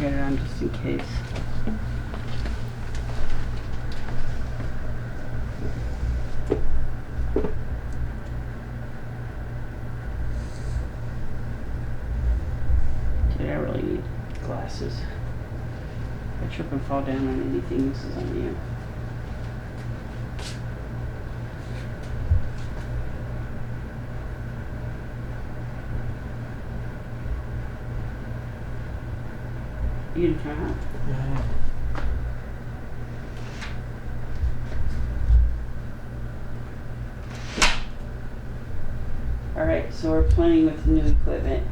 had it on just in case. Dude, I really need glasses. If I trip and fall down on anything, this is on you. You didn't come out? Yeah. Alright, so we're playing with new equipment.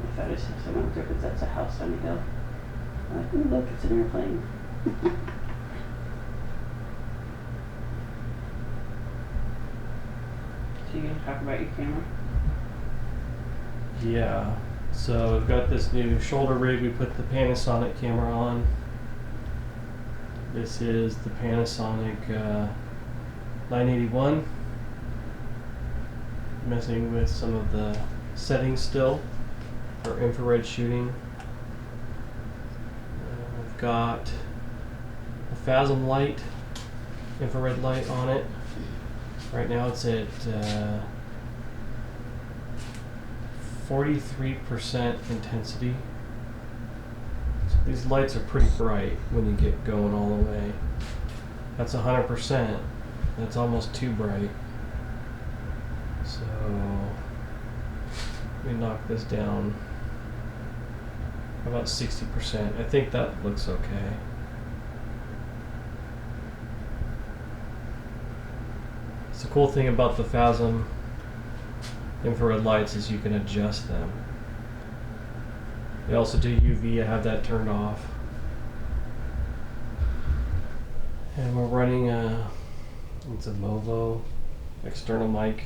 I thought I saw someone up there, but that's a house on the hill. I'm like, ooh, look, it's an airplane. So you gonna talk about your camera? Yeah. So we've got this new shoulder rig. We put the Panasonic camera on. This is the Panasonic 981. Messing with some of the settings still for infrared shooting. I've got a Phasm light, infrared light on it. Right now it's at 43% intensity. So these lights are pretty bright when you get going all the way. That's 100%. That's almost too bright. So we knock this down about 60%. I think that looks okay. So the cool thing about the Phasm infrared lights is you can adjust them. They also do UV. I have that turned off. And we're running it's a Movo external mic,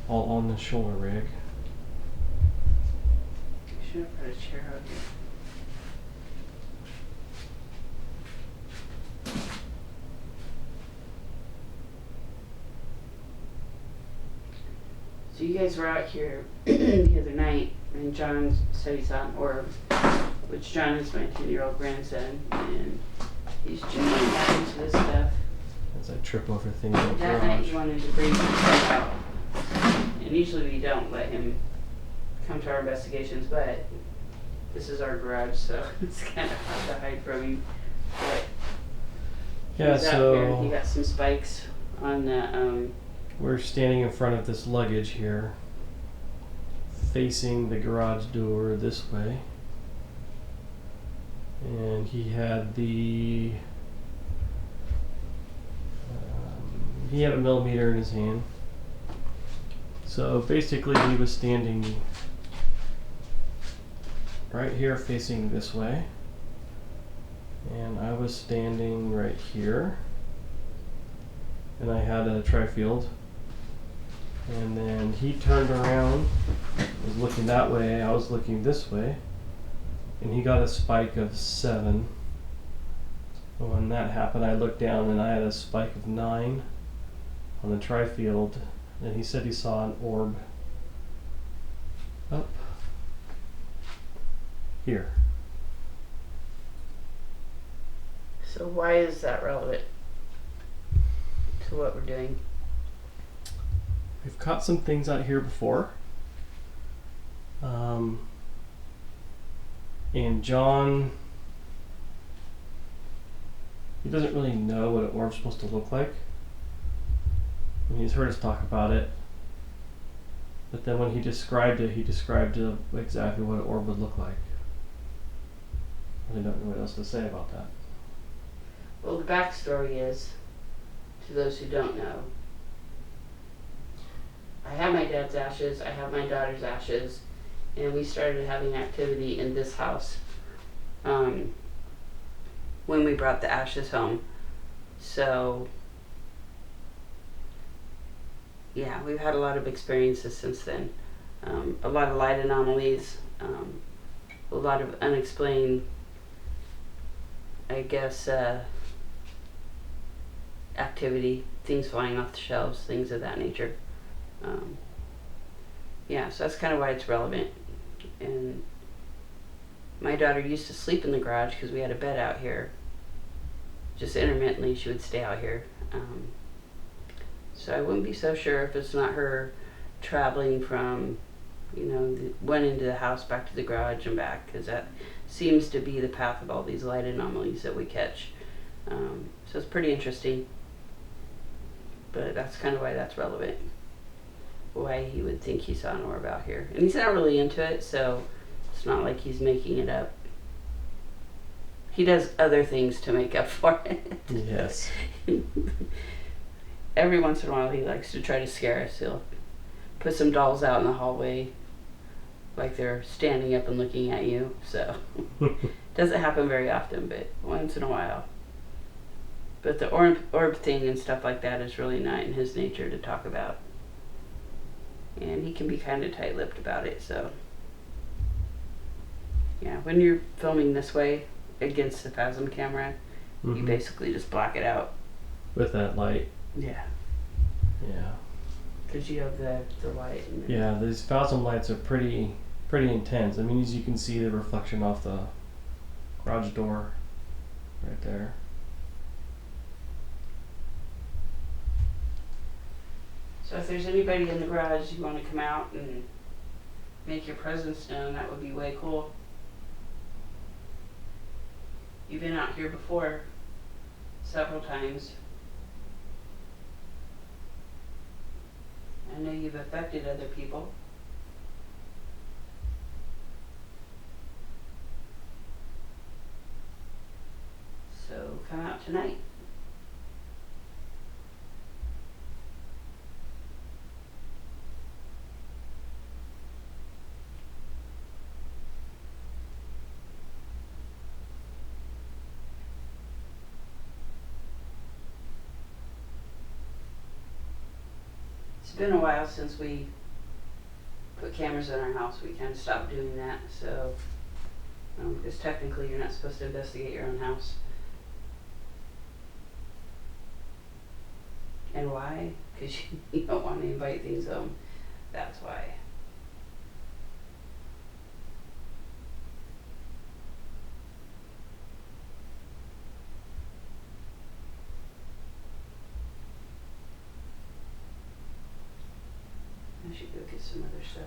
all on the shoulder rig. You should have put a chair out here. So you guys were out here the other night, and John said he saw an orb, which John is my 10-year-old grandson, and he's just back into this stuff. As I trip over things in the That night garage. he wanted to bring himself out, and usually we don't let him come to our investigations, but this is our garage, so it's kind of hard to hide from him. But Yeah, he's out here, and he so got some spikes on the we're standing in front of this luggage here, facing the garage door this way. And he had he had a millimeter in his hand. So basically he was standing right here facing this way, and I was standing right here, and I had a tri-field, and then he turned around, was looking that way, I was looking this way, and he got a spike of 7. When that happened, I looked down and I had a spike of 9 on the tri-field, and he said he saw an orb up here. So why is that relevant to what we're doing? We've caught some things out here before. And John, he doesn't really know what an orb's supposed to look like. I mean, he's heard us talk about it. But then when he described it exactly what an orb would look like. I really don't know what else to say about that. Well, the backstory is, to those who don't know, I have my dad's ashes, I have my daughter's ashes, and we started having activity in this house when we brought the ashes home. So, yeah, we've had a lot of experiences since then. A lot of light anomalies, a lot of unexplained, I guess, activity, things flying off the shelves, things of that nature. Yeah, so that's kind of why it's relevant. And my daughter used to sleep in the garage because we had a bed out here. Just intermittently, she would stay out here. So I wouldn't be so sure if it's not her traveling from, went into the house, back to the garage and back, because that seems to be the path of all these light anomalies that we catch. So it's pretty interesting. But that's kind of why that's relevant. Why he would think he saw an orb out here. And he's not really into it, so it's not like he's making it up. He does other things to make up for it. Yes. Every once in a while he likes to try to scare us. He'll put some dolls out in the hallway like they're standing up and looking at you. So doesn't happen very often, but once in a while. But the orb thing and stuff like that is really not in his nature to talk about. And he can be kind of tight-lipped about it, so. Yeah, when you're filming this way against the Phasm camera, you basically just block it out. With that light. Yeah. Yeah. Because you have the light. And Yeah, these Phasm lights are pretty intense. I mean, as you can see the reflection off the garage door right there. So if there's anybody in the garage you want to come out and make your presence known, that would be way cool. You've been out here before several times. I know you've affected other people. So come out tonight. It's been a while since we put cameras in our house. We kind of stopped doing that, so because technically you're not supposed to investigate your own house. And why? Because you don't want to invite things home. That's why. I should go get some other stuff.